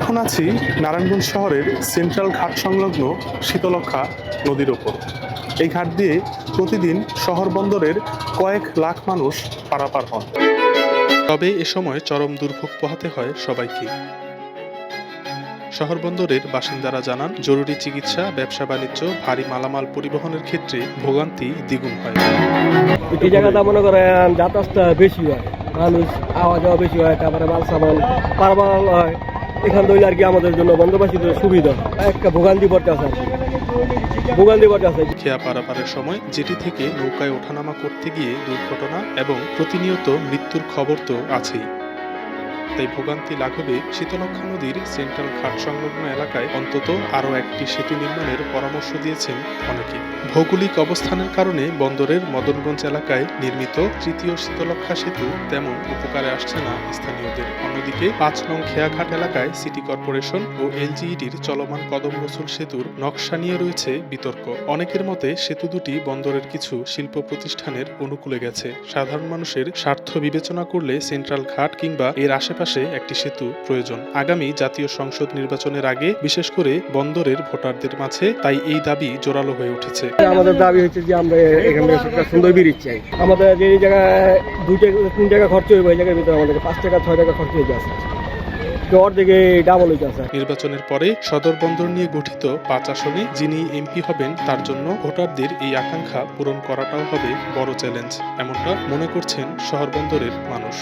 এখন আছি নারায়ণগঞ্জ শহরের সেন্ট্রাল ঘাট সংলগ্ন শীতলক্ষ্যা নদীর ওপর। এই ঘাট দিয়ে প্রতিদিন শহর বন্দরের কয়েক লাখ মানুষ পারাপার হন। তবে এ সময় চরম দুর্ভোগ পোহাতে হয় সবাইকে। শহর বন্দরের বাসিন্দারা জানান, জরুরি চিকিৎসা, ব্যবসা বাণিজ্য, ভারী মালামাল পরিবহনের ক্ষেত্রে ভোগান্তি দ্বিগুণ হয়। এই জায়গাটা মনে করেন যাতায়াতটা বেশি হয়, মানুষ আওয়া যাওয়া বেশি হয়, তারপরে মাল সামান পারমাল হয়। এখান থেকে আর কি আমাদের জন্য বন্দোবস্তের সুবিধা একটা ভোগান্তি পড়তে আছে, খেয়া পারাপারের সময় জেটি থেকে নৌকায় ওঠানামা করতে গিয়ে দুর্ঘটনা এবং প্রতিনিয়ত মৃত্যুর খবর তো আছেই। তাই ভোগান্তি লাঘবে শীতলক্ষ্যা নদীর সেন্ট্রাল ঘাট সংলগ্ন এলাকায় অন্তত আরও একটি সেতু নির্মাণের পরামর্শ দিয়েছেন অনেকে। ভৌগোলিক অবস্থানের কারণে বন্দরের মদনগঞ্জ এলাকায় নির্মিত তৃতীয় শীতলক্ষ্যা সেতু তেমন উপকারে আসছে না স্থানীয়দের। অন্যদিকে ৫ নং খেয়াঘাট এলাকায় সিটি কর্পোরেশন ও এলজিইডির চলমান কদম রসুল সেতুর নকশা নিয়ে রয়েছে বিতর্ক। অনেকের মতে সেতু দুটি বন্দরের কিছু শিল্প প্রতিষ্ঠানের অনুকূলে গেছে। সাধারণ মানুষের স্বার্থ বিবেচনা করলে সেন্ট্রাল ঘাট কিংবা এর আশেপাশে একটি সেতু প্রয়োজন। আগামী জাতীয় সংসদ নির্বাচনের আগে বিশেষ করে বন্দরের ভোটারদের মাঝে তাই এই দাবি জোরালো হয়ে উঠেছে। আমাদের দাবি হচ্ছে যে আমরা এখানে একটা সুন্দর ব্রিজ চাই। আমাদের যে জায়গায় 2-3 টাকা খরচ হইবে, ওই জায়গার ভিতরে আমাদের 5 টাকা 6 টাকা খরচ হয়ে যাচ্ছে, অর্ধেকে ডাবল হয়ে যাচ্ছে। নির্বাচনের পরে সদর বন্দর নিয়ে গঠিত 5 আসনে যিনি এমপি হবেন তার জন্য ভোটারদের এই আকাঙ্ক্ষা পূরণ করাটাও হবে বড় চ্যালেঞ্জ, এমনটা মনে করছেন শহর বন্দরের মানুষ।